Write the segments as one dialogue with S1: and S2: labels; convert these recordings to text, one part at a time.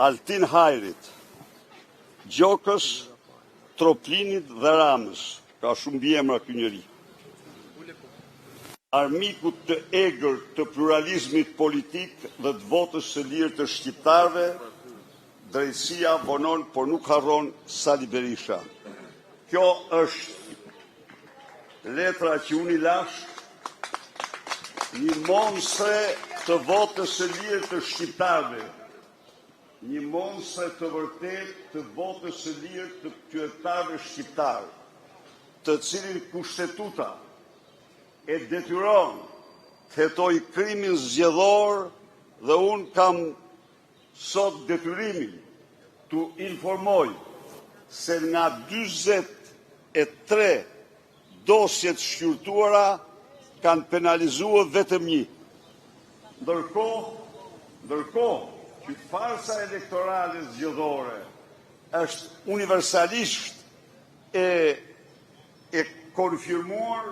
S1: Altin Hajrit, Gjokës, Troplinit dhe Ramës, ka shumë biemra ky njeri. Armikut të egër të pluralizmit politik dhe të votës së lirë të shqiptarëve, drejtësia vonon, por nuk harron Sali Berisha. Kjo është letra që unë i lash, një monstre të votës së lirë të shqiptarëve, një monstre të vërtet të votës së lirë të qytetarëve shqiptarë, të cilin kushtetuta e detyron të hetoj krimin zgjedhor dhe unë kam sot detyrimin të informoj se nga 43 dosjet shqyrtuara kanë penalizuar vetëm një. Ndërkohë që farsa elektorale zgjedhore është universalisht e konfirmuar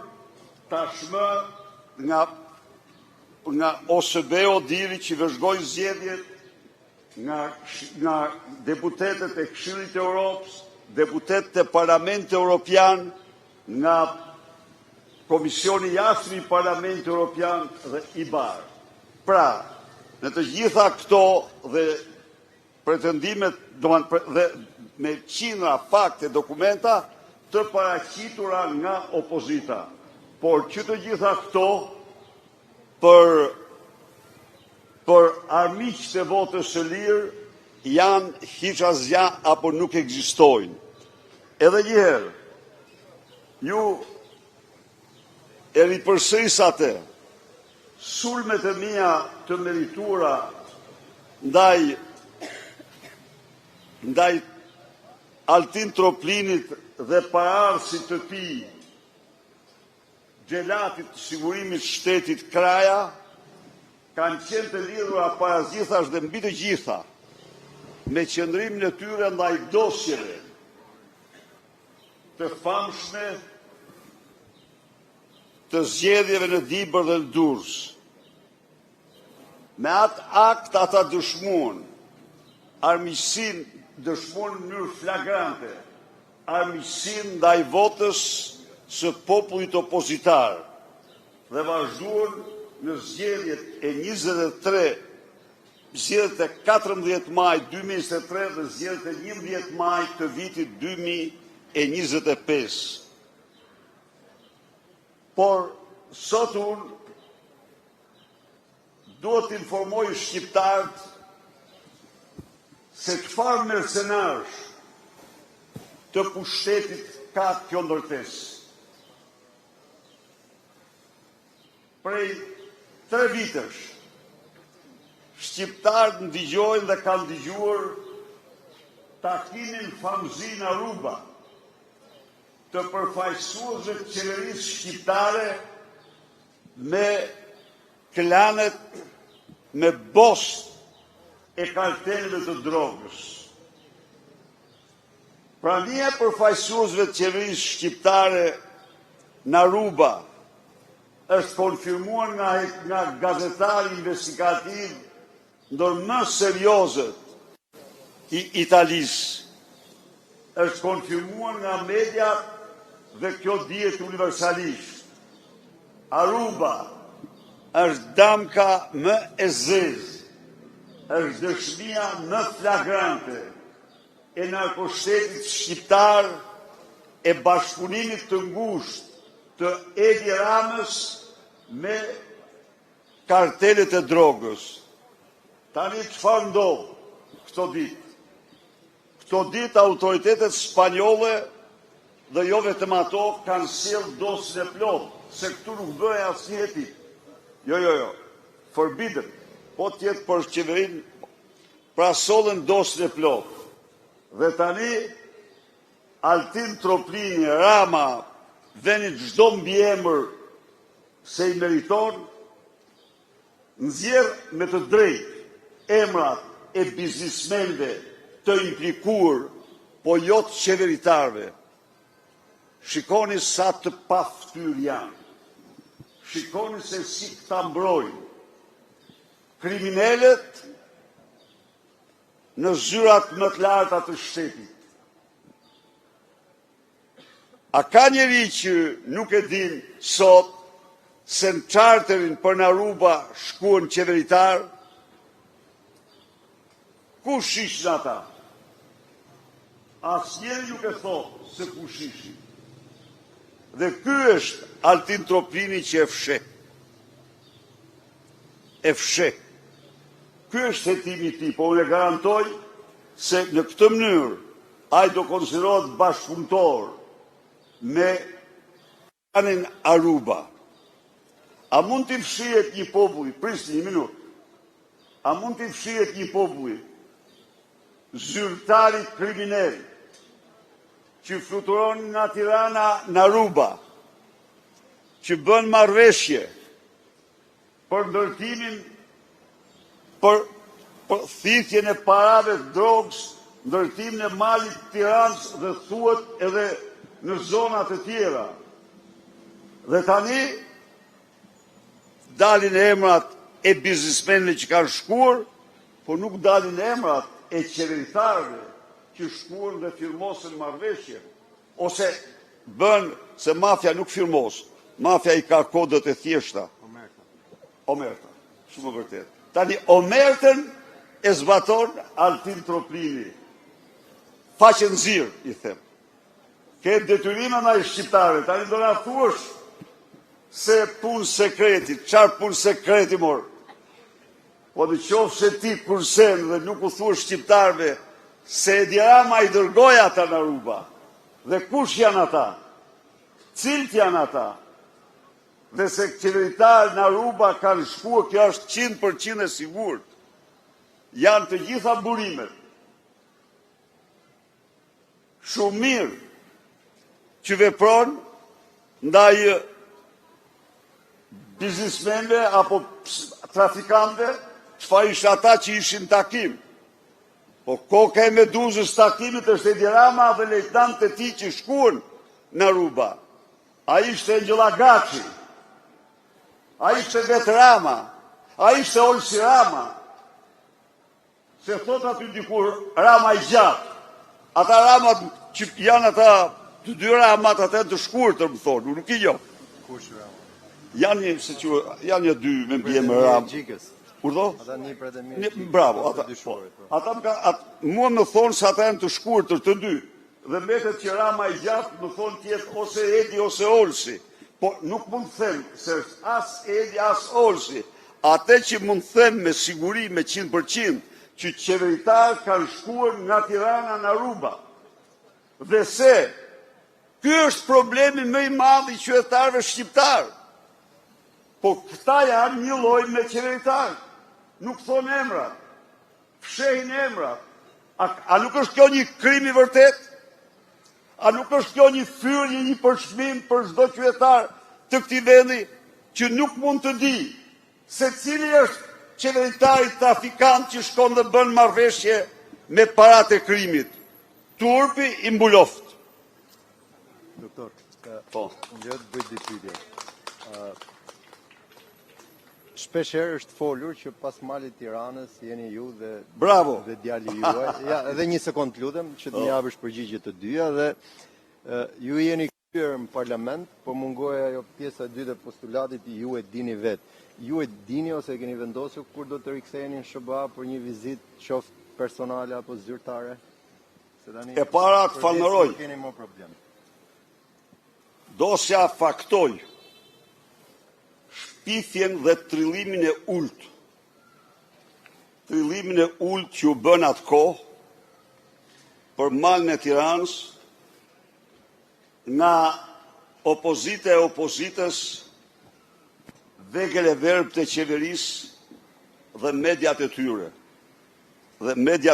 S1: tashmë nga OSB-o diri që vëzhgojnë zgjedhjet, nga deputetet e Këshillit të Europës, deputetet e Parlamentit Evropian, nga Komisioni i Jashtëm i Parlamentit Evropian dhe IBAR. Pra, në të gjitha këto dhe pretendimet dhe me qindra fakte dokumenta të paraqitura nga opozita. Por që të gjitha këto për armiqët e votës së lirë janë hiç asgjë apo nuk ekzistojnë. Edhe njëherë, ju e ripërsërisate sulmet e mia të meritura ndaj Altin Troplinit dhe paraardhësit të tij, gjelatit të sigurimit shtetit Kraja, kanë qenë të lidhura parazithash dhe mbi të gjitha me qëndrimin e tyre ndaj dosjeve të famshme të zgjedhjeve në Dibër dhe në Durrës. Me atë akt ata dëshmuan armiqsinë, dëshmuan në mënyrë flagrante armiqsinë ndaj votës së popullit opozitar dhe vazhduan në zgjedhjet e 14 maj 2023 dhe zgjedhjet e 11 maj të vitit 2025. Por sot unë duhet të informoj shqiptarët se çfarë mercenarësh të pushtetit ka kjo ndërtesë. Prej 3 vitesh, shqiptarët ndigjojnë dhe kanë dëgjuar takimin Famzi në Aruba të përfaqësuesve të qeverisë shqiptare me klanet, me bost e kartelëve të drogës. Prania e përfaqësuesve të qeverisë shqiptare në Aruba është konfirmuar nga gazetari investigativ ndër më seriozët i Italisë. Është konfirmuar nga media dhe kjo dihet universalisht. Aruba është damka më e zezë, është dëshmia më flagrante e narkoshtetit shqiptar e bashkëpunimit të ngushtë të Edi Ramës me kartelet e drogës. Tani çfarë ndodh këto ditë? Këto ditë autoritetet spanjolle dhe jo vetëm ato kanë sjellë dosjen e plotë, se këtu nuk bëhet asnjë hetim. Jo. Forbidden. Po tjetë për qeverinë, pra sollën dosjen e plotë. Dhe tani Altin Troplini, Rama, veni çdo mbiemër se i meriton, nxjerr me të drejtë emrat e biznismenëve të implikuar, po jo të qeveritarëve. Shikoni sa të paftyr janë. Shikoni se si këta mbrojnë. Kriminalet në zyrat më të larta të shtetit. A ka njeri që nuk e din sot se në charterin për në Aruba shkuan qeveritar? Kush ishin ata? Asnjëri nuk e thot se kush ishin. Dhe ky është Altin Tropini që e fsheh. E fsheh. Ky është hetimi i tij, po unë e garantoj se në këtë mënyrë ai do konsiderohet bashkëpunëtor me klanin Aruba. A mund të fshihet një populli, prisni një minutë, a mund të fshihet një populli zyrtarit kriminal që fluturon nga Tirana në Aruba, që bën marrëveshje për ndërtimin, për thithjen e parave të drogës, ndërtimin e malit të Tiranës dhe thuhet edhe në zonat e tjera. Dhe tani dalin emrat e biznismenëve që kanë shkuar, po nuk dalin emrat e qeveritarëve që shkuan dhe firmosën marrëveshje, ose bën se mafia nuk firmos, mafia i ka kodët e thjeshta. Omerta, shumë vërtet. Tani omertën e zbaton Altin Tropini. Faqen zirë, i them. Ke detyrime nga i shqiptare, tani do na thuash se punë sekreti, çfarë punë sekreti morë? Po në qoftë se ti kursen dhe nuk u thua shqiptarve se Edi Rama i dërgoi ata në Aruba. Dhe kush janë ata? Cilët janë ata? Dhe se qeveritarët në Aruba kanë shkuar, kjo është 100% e sigurt. Janë të gjitha burimet. Shumë mirë që vepron ndaj biznismenve apo trafikantëve, çfarë ishin ata që ishin takim. Po koka e Meduzës takimit është Edi Rama dhe lejtnantë e tij që shkuan në Aruba. Ai ishte Angela Gaci, ai ishte vetë Rama, ai ishte Olsi Rama. Se thot aty dikur Rama i gjatë. Ata Ramat që janë ata të dy Ramat atë të shkurtër, më thonë, nuk i jo.
S2: Kush Rama?
S1: Janë një dy me mbjemë Ramë. Urdho?
S2: Ata një për të mirë.
S1: Bravo, mua më thonë se ata janë të shkurtër të dy. Dhe mbetet që Rama i gjatë më thonë tjetë ose Edi ose Olsi. Po nuk mund të them se as Edi as Olsi. Ate që mund të them me siguri me 100% që qeveritarët kanë shkuar nga Tirana në Aruba. Dhe se ky është problemi më i madh i qytetarëve shqiptar. Po këta janë një lloj me qeveritarët. Nuk thonë emrat. Fshehin emrat. A nuk është kjo një krim i vërtet? A nuk është kjo një fyrje, një përshmim për çdo qytetar të këtij vendi që nuk mund të di se cili është qeveritari trafikant që shkon dhe bën marrëveshje me paratë e krimit? Turpi i mbuloft.
S2: Doktor,
S1: po.
S2: Unë të bëj dy pyetje. Shpeshherë është folur që pas malit Tiranës jeni ju dhe
S1: bravo
S2: dhe djali juaj. Ja, edhe një sekond lutem që të më japësh përgjigje të dyja dhe ju jeni kthyer në parlament, po mungoja ajo pjesa e dytë e postulatit ju e dini vetë. Ju e dini ose e keni vendosur kur do të riktheheni në SBA për një vizitë qoftë personale apo zyrtare? Se tani
S1: e para të falënderoj.
S2: Keni më problem.
S1: Dosja faktoj shpifjen dhe trillimin e ult. Trillimin e ult që u bën atë kohë për malin e Tiranës nga opozita e opozitës, vegël e verbë të qeverisë dhe mediat e tyre. Mediat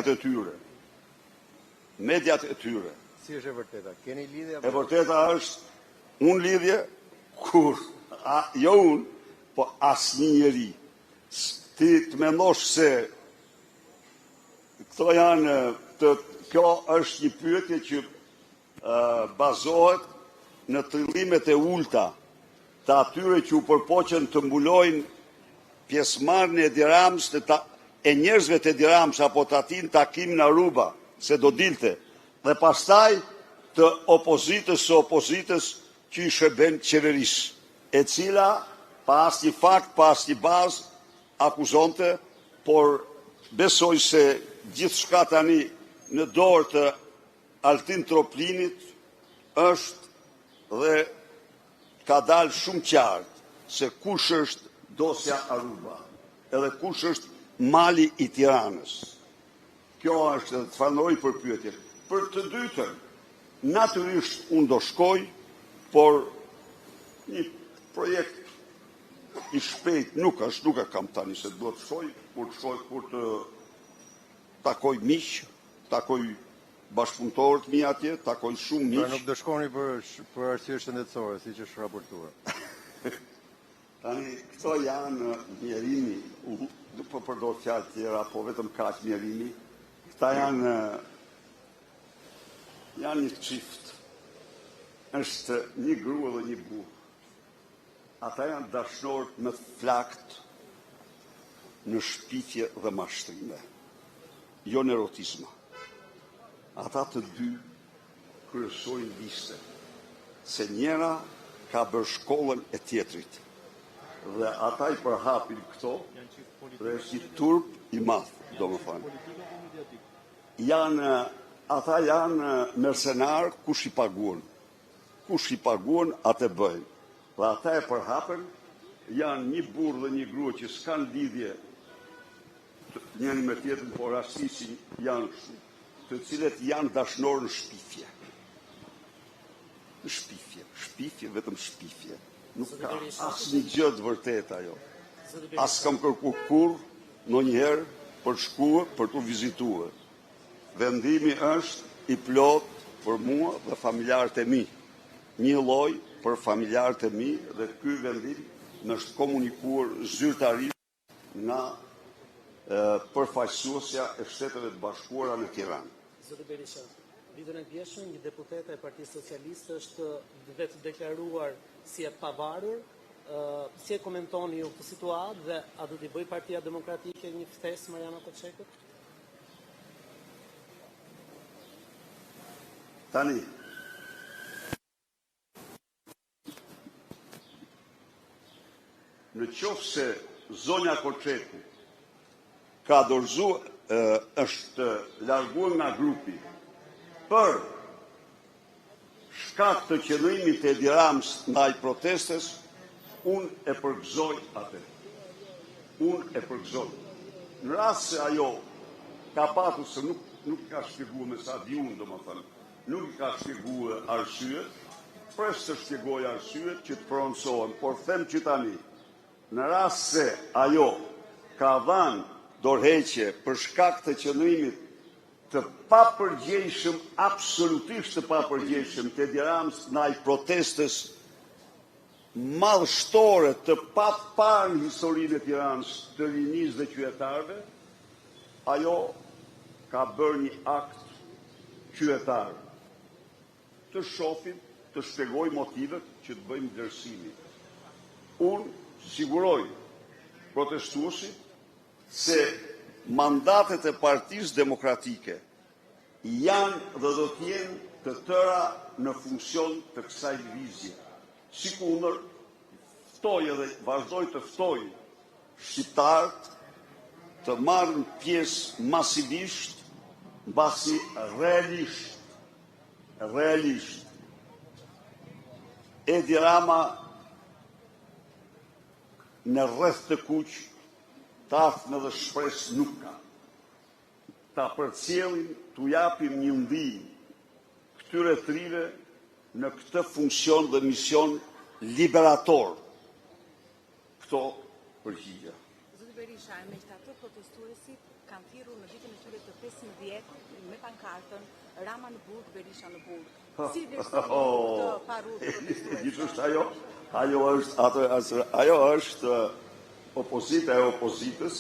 S1: e tyre.
S2: Si është e vërteta? Keni lidhje?
S1: E vërteta është unë lidhje kur jo unë, po asnjë njeri. Ti të mendosh se këto janë kjo është një pyetje që bazohet në trillimet e ulta të atyre që u përpoqen të mbulojnë pjesëmarrjen e Edi Ramës e njerëzve të Edi Rama apo të atin takim në Aruba, se do dilte, dhe pastaj të opozitës që i shërben qeverisë, e cila pa asnjë fakt, pa asnjë bazë akuzonte, por besoj se gjithçka tani në dorë të Altin Troplinit është dhe ka dalë shumë qartë se kush është dosja Aruba, edhe kush është mali i Tiranës. Kjo është të fanoj për pyetje. Për të dytën, natyrisht unë do shkoj, por një projekt i shpejt nuk e kam tani se do të shkoj, kur të takoj miq, takoj bashkëpunëtorët mi atje, takoj shumë miq.
S2: Pra nuk do shkoni për arsye shëndetësore, siç është raportuar.
S1: Tani, këto janë mjerimi, nuk po përdor fjalë tjera, po vetëm kaq mjerimi. Këta janë një çift. Është një grua dhe një burr. Ata janë dashnor me flakt në shpifje dhe mashtrime, jo në erotizma. Ata të dy kryesojnë liste, se njëra ka bërë shkollën e tjetrit, dhe ata i përhapin këto, dhe është i turp i madh, do më thënë. Ata janë mercenar, kush i paguan, atë bëjnë. Dhe ata e përhapen, janë një burr dhe një grua që s'kan lidhje njëri me tjetrin, por rastisi janë kështu, të cilët janë dashnor në shpifje. Në shpifje, vetëm shpifje. Nuk ka asnjë gjë të vërtetë ajo. As kam kërkuar kurrë, ndonjëherë për të shkuar, për të vizituar. Vendimi është i plot për mua dhe familjarët e mi. Një lloj për familjarët e mi, dhe ky vendim më është komunikuar zyrtarisht nga përfaqësuesja e Shteteve të Bashkuara në Tiranë.
S3: Zoti Berisha, ditën e djeshme një deputete e Partisë Socialiste është vetë deklaruar si e pavarur. Si e komentoni ju këtë situatë dhe a do t'i bëj Partia Demokratike një ftesë Mariana Koçekut?
S1: Tani, në qoftë se zonja Koçeku ka është larguar nga grupi për shkak të qëllimit të Edi Ramës ndaj protestës, unë e përgëzoj atë. Në rast se ajo ka patur se nuk ka shpjeguar me sa di unë, domethënë, nuk ka shpjeguar arsyet, pres të shpjegoj arsyet që të pronësohen, por them që tani, në rast se ajo ka dhënë dorëheqje për shkak të qëllimit të papërgjegjshëm, absolutisht të papërgjegjshëm të Edi Ramës ndaj protestës madhështore të paparë në historinë e Tiranës të rinisë dhe qytetarëve, ajo ka bërë një akt qytetar. Të shohim, të shpjegoj motivet që të bëjmë vlerësimin. Unë siguroj protestuesit se mandatet e Partisë Demokratike janë dhe do të jenë të tëra në funksion të kësaj lëvizje. Sikundër, ftoj edhe vazhdoj të ftoj shqiptarët të marrën pjesë masivisht, mbasi realisht. Edi Rama në rreth të kuq, tafnë dhe shpres nuk ka. Ta përcjellim, t'u japim një ndihmë këtyre trive në këtë funksion dhe mision liberator. Këto përgjigja.
S4: Zoti Berisha, megjithatë protestuesit kanë thirrur në vitin e tyre të 15 me pankartën Rama në burg, Berisha në burg. Si vlerësoni këtë parur protestues?
S1: Gjithashtu ajo është opozita e opozitës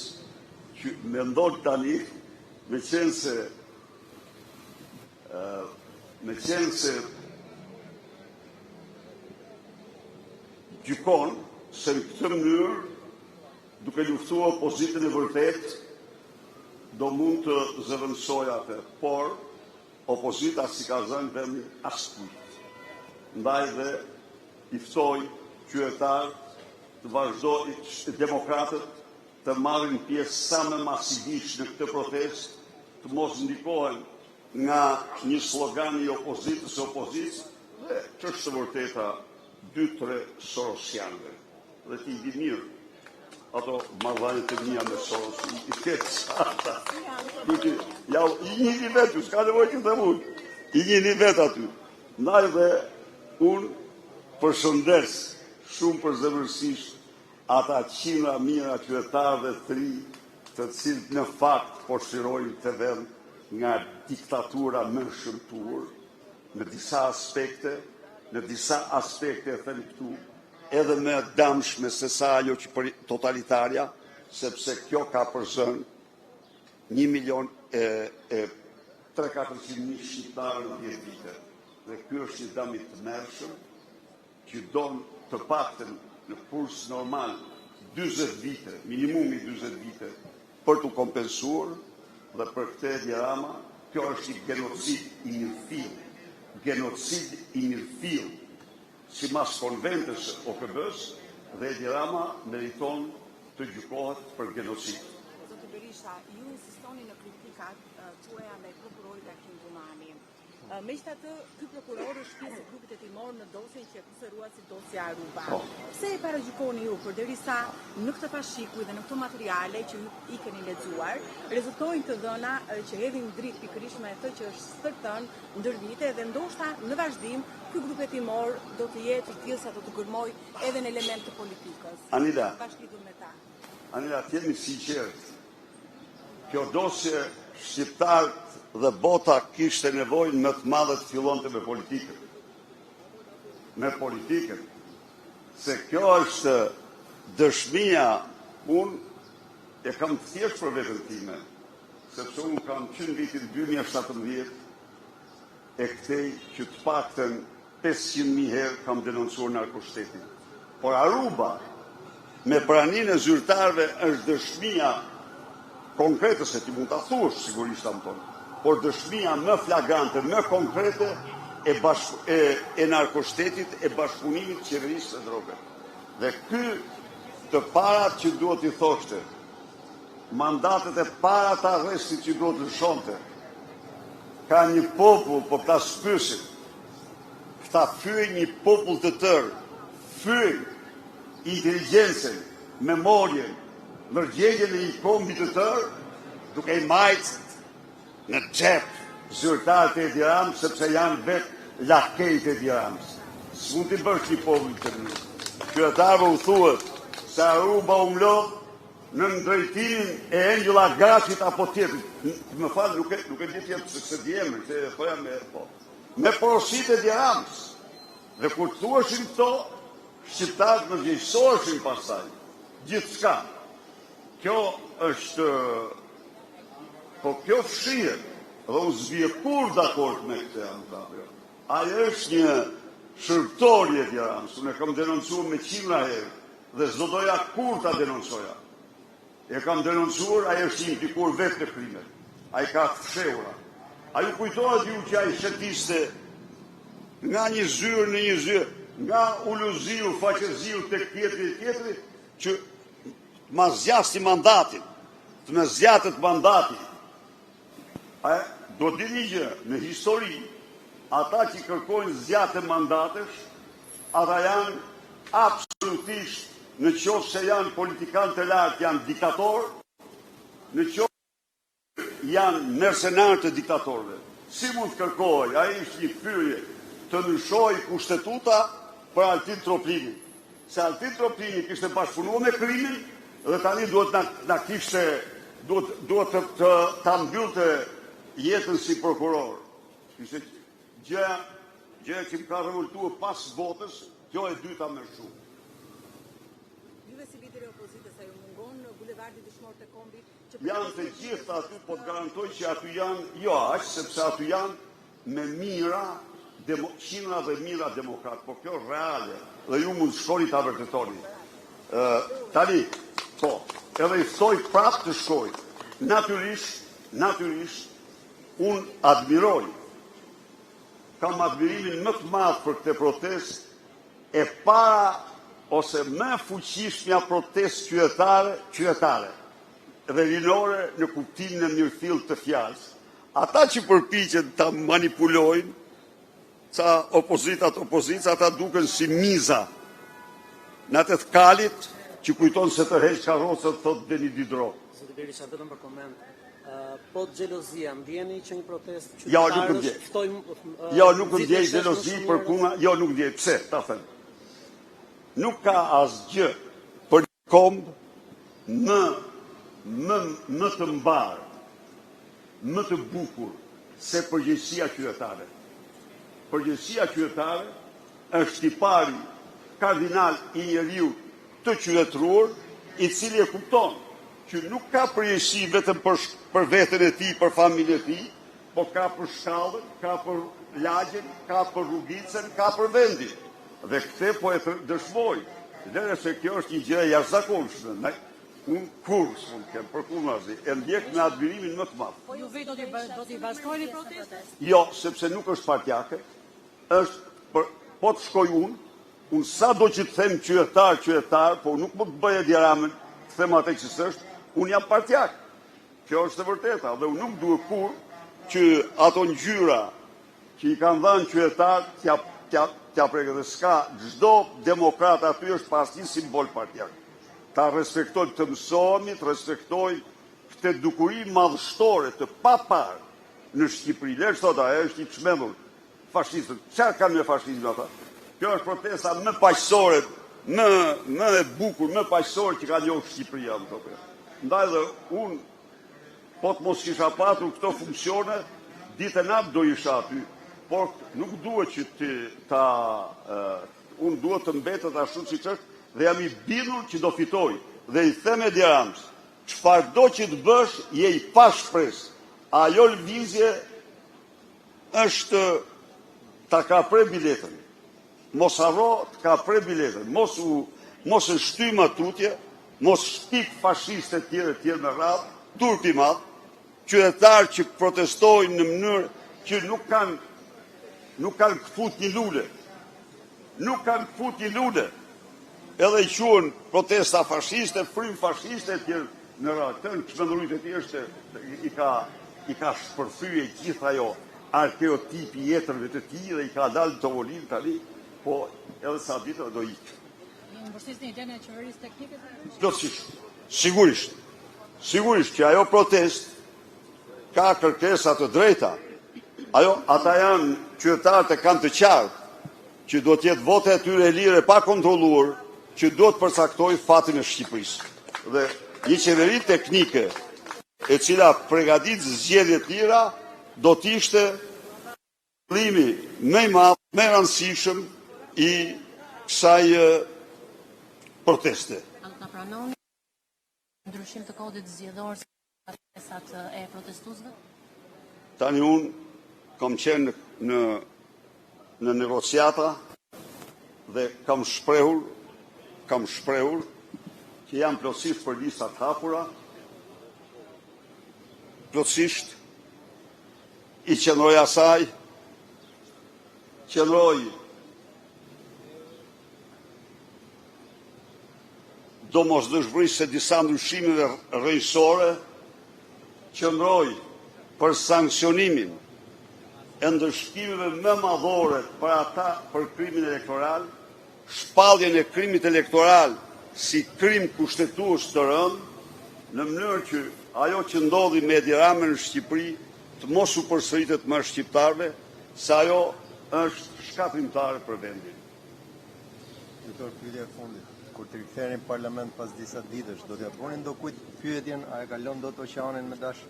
S1: që mendon tani me qenë se gjykon se në këtë mënyrë, duke luftuar opozitën e vërtet, do mund të zëvendësoj atë, por opozita si ka zënë vemi askujt. Ndaj dhe i ftoj qytetarë të vazhdojnë demokratët të marrin pjesë sa më masivisht në këtë protestë, të mos ndikohen nga një slogan i opozitës dhe që është vërteta 2-3 sorosianëve. Dhe ti di mirë, ato marrëdhëniet e mia me Soros, i ketë ata. Ja, i njëni vetë, s'ka nevojë që të mund. I njëni vetë aty. Ndaj dhe unë përshëndes shumë përzemërsisht ata qindra mijëra qytetarë dhe tri të cilët në fakt po shirojnë të vend nga diktatura më shëmtuar në disa aspekte e them këtu, edhe më dëmshme se sa ajo që totalitarja, sepse kjo ka përzën 1.300.000 shqiptarë në 10 vite. Dhe ky është një dëm i tmerrshëm që don të paktën në kurs normal 40 vite, minimumi 40 vite, për të kompensuar, dhe për këtë Edi Rama, kjo është një genocid i mirëfill, si mas konventës OKB-s, dhe Edi Rama meriton të gjykohet për genocid.
S4: Zotë Berisha, ju insistoni në kritikat tuaja ndaj prokurorit Akim Xhumani. Megjithatë, ky prokuror është pjesë e grupit hetimor në dosjen që kuferuat si dosja Aruba. Pse e paragjykoni ju përderisa në këtë fascikull dhe në këto materiale që ju i keni lexuar, rezultojnë të dhëna që hedhin dritë pikërisht me atë që është stërtën ndër vite dhe ndoshta në vazhdim ky grup hetimor do të jetë i tillë sa do të gërmoj edhe në element të politikës.
S1: Anila,
S4: Bashkëlidhur me ta.
S1: Anila, jemi sinqert. Kjo dosje shqiptarët dhe bota kishte nevojën më të madhe të fillonte me politikën. Me politikën. Se kjo është dëshmia, unë e kam thjesht për veten time, sepse unë kam qenë vitin 2017 e kthej që të paktën 500.000 herë kam denoncuar narkoshtetin. Por Aruba, me praninë e zyrtarëve, është dëshmia konkrete, se ti mund ta thuash sigurisht tonë, por dëshmia më flagrante, më konkrete e narkoshtetit, e bashkëpunimit qeverisë së drogës. Dhe ky të parat që duhet i thoshte, mandatet e para të arrestit që duhet lëshonte, ka një popull, po ta spysin, këta fyën një popull të tërë, fyën inteligjencën, memorien, nërgjegjen e një kombi të tërë, duke i majtë në xhep zyrtarët e Edi Ramës, sepse janë vetë lakejt e Edi Ramës. S'mund t'i bësh një popull të mirë. Qytetarëve u thuhet se Aruba u mlodh në drejtimin e Engjëlla Gaçit apo tjetrit. Më fal, nuk e di tjetër se di emrin, se thoja me porositë e Edi Ramës. Dhe kur thuheshin këto, shqiptarët më vjejsoheshin pastaj. Gjithçka. Kjo është, po kjo fshihet, dhe unë zbije kur dakord me këtë janë. Ajo është një shërptor i Edi Ramës, unë e kam denoncuar me 100 herë, dhe s'do doja kur ta denoncoja. E kam denoncuar, ajo është implikuar vetë në krimet. Ai ka fshehura. Ai kujtohet ju që ai shetiste nga një zyrë në një zyrë, nga uluziu, faqeziu tek tjetri, që ma zjasti mandatin, të me zjatët mandatin. Do dini gjë, në histori, ata që kërkojnë zjatë mandatesh, ata janë absolutisht në qoftë se janë politikanë të lartë, janë diktatorë, në qoftë janë mercenarë të diktatorëve. Si mund të kërkoj, ai ishte një pyrje të ndryshojë kushtetuta për Altin Troplinin. Se Altin Troplini kishte bashkëpunuar me krimin dhe tani duhet na kishte duhet të ta mbyllte jetën si prokuror. Ishte gjëja që më ka revoltuar pas votës, kjo e dyta më shumë.
S4: Juve si lideri i opozitës, a ju mungon në bulevardit dëshmor të kombit?
S1: Janë të gjithë aty, po të garantoj që aty janë, jo aq, sepse aty janë me mira, qindra dhe mira demokrat, po kjo reale, dhe ju mund shkoni ta vërtetoni. Tani, po, edhe i ftoj prapë të shkoj. Natyrisht, natyrisht, unë admiroj, kam admirimin më të madh për këtë protestë, e para ose më fuqishmja protestë qytetare dhe rinore në kuptimin e mirëfillt të fjalës. Ata që përpiqen ta manipulojnë, ca opozitat, ata duken si miza në atë të kalit që kujton se të heq karrocën, thot Deni Diderot.
S3: Zoti Berisha, vetëm për koment. Po xhelozia, ndjeni që një protestë
S1: Ja, nuk ndjej. Jo, nuk ndjej xhelozi për puna, jo, nuk ndjej. Pse, ta them. Nuk ka asgjë për komb më të mbarë, më të bukur se përgjegjësia qytetare. Përgjegjësia qytetare është tipari kardinal i njeriu të qytetëruar, i cili e kupton që nuk ka përgjegjësi vetëm për veten e tij, për familjen e tij, po ka për shkallën, ka për lagjen, ka për rrugicën, ka për vendin. Dhe këtë po e dëshmoj, dhe se kjo është një gjë e jashtëzakonshme. Unë kur s'mund të kem, për kurrë e ndjek me admirimin më të madh.
S4: Po ju vetë do t'i vazhdoni protestën?
S1: Jo, sepse nuk është partjake, është po të shkoj unë sa do që të them qytetar, po nuk më të bëj diaramën, të them atë që s'është, unë jam partjak. Kjo është e vërteta, dhe unë nuk duhet kur që ato ngjyra që i kanë dhënë qytetar t'ja prekë, dhe s'ka çdo demokrat aty është pas një simbol partjak. Ta respektojmë, të mësohemi, të respektojmë këtë dukuri madhështore të papar në Shqipëri. Lërë sot ajo është i çmendur fashistët. Çfarë kanë me fashizmin ata? Kjo është protesta më paqësore, më e bukur, më paqësore që ka njohur Shqipëria në këtë. Ndaj dhe unë, po të mos kisha patur këto funksione, ditë e natë do isha aty, por nuk duhet që unë duhet të mbetet ashtu siç është, dhe jam i bindur që do fitoj. Dhe i them Edi Ramës, çfarë do që të bësh, je i pa shpresë. Ajo lëvizje është ta kapre biletën. Mos harro të kapre biletën. Mos e shtym atutje, mos shpik fashiste tjerë me radhë, turp i madh, qytetarë që protestojnë në mënyrë që nuk kanë këfut një lule. Nuk kanë këfut një lule. Edhe i quhen protesta fashiste, frym fashiste tjerë në radhë. Të në çmendurit e tij është i ka shpërthyer gjithë ajo arkeotipi i jetërve të tij dhe i ka dalë në tavolinë tani, po edhe sa ditë do ikë.
S4: Ju mbështesni idenë e qeverisë teknike?
S1: Plotësisht. Sigurisht që ajo protest ka kërkesa të drejta. Ata janë qytetarët e kanë të qartë që do të jetë vote e tyre lire pa kontrolluar, që do të përcaktoj fatin e Shqipërisë. Dhe një qeveri teknike e cila përgatit zgjedhje të tjera, do të ishte qëllimi më i madh, më i rëndësishëm i kësaj proteste.
S5: A do ta pranoni ndryshim të kodit zgjedhor si kërkesat e protestuesve?
S1: Tani unë kam qenë në negociata dhe kam shprehur që jam plotësisht për listat hapura, plotësisht i qëndroj asaj, qëndroj domosdoshmërisht se disa ndryshimeve rrënjësore, qëndroj për sankcionimin e ndërshkimeve më madhore për krimin elektoral, shpalljen e krimit elektoral si krim kushtetues të rënd, në mënyrë që ajo që ndodhi me Edi Ramën në Shqipëri të mos u përsëritet më shqiptarëve, se ajo është shkatrimtare për vendin.
S2: Doktor, pyetja e fundit. Kur të riktheheni në parlament pas disa ditësh, do t'ja bëni ndokujt pyetjen a e kalon dot oqeanin me dash?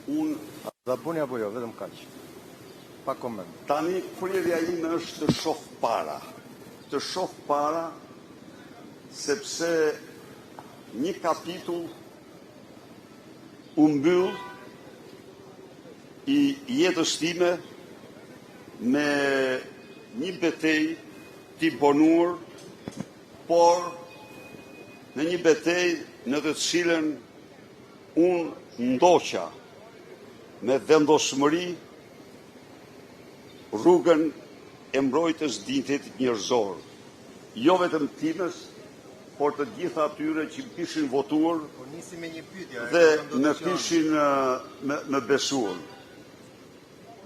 S2: Do ta bëni apo jo, vetëm kaq. Pa koment.
S1: Tani fryrja ime është të shoh para. Të shoh para sepse një kapitull u mbyll i jetës time me një betejë të imponuar, por në një betejë në të cilën unë ndoqa me vendosmëri rrugën e mbrojtjes dinjitetit njerëzor, jo vetëm timës, por të gjitha atyre që kishin votuar dhe në kishin me besuar.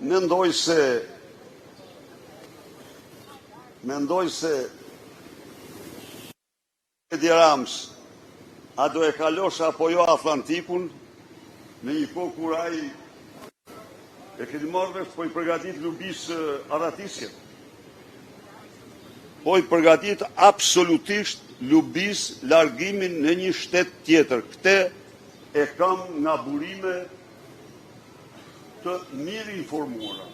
S1: Mendoj se Edi Rams a do e kalosh apo jo Atlantikun në një kohë kur ai e keni marrë vesh po i përgatit lubis Aratisjet. Po i përgatit absolutisht lubis largimin në një shtet tjetër. Këte e kam nga burime të mirë informuara.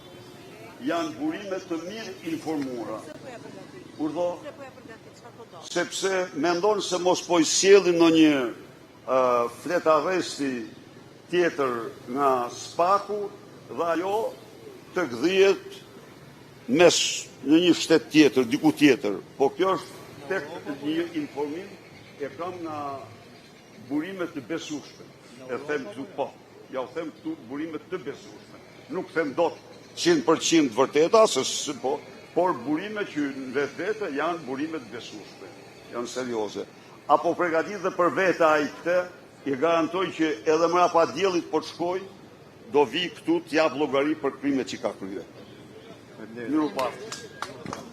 S1: Janë burime të mirë informuara. Urdhë, sepse mendon se mos po i sjellin në një flet arresti tjetër nga Spaku dhe ajo të gdhijet në një shtet tjetër, diku tjetër. Po kjo është tek një informim e kam nga burime të besueshme. E them këtu po. Ja u them këtu burime të besueshme. Nuk them dot 100% vërteta, se po, por burime që në vetë janë burime të besueshme. Janë serioze. Apo përgatit dhe për vete ai këtë, i garantoj që edhe mrapa diellit po të shkoj, do vi këtu t'jap llogari për krimet që ka kryer. Miru pafshim.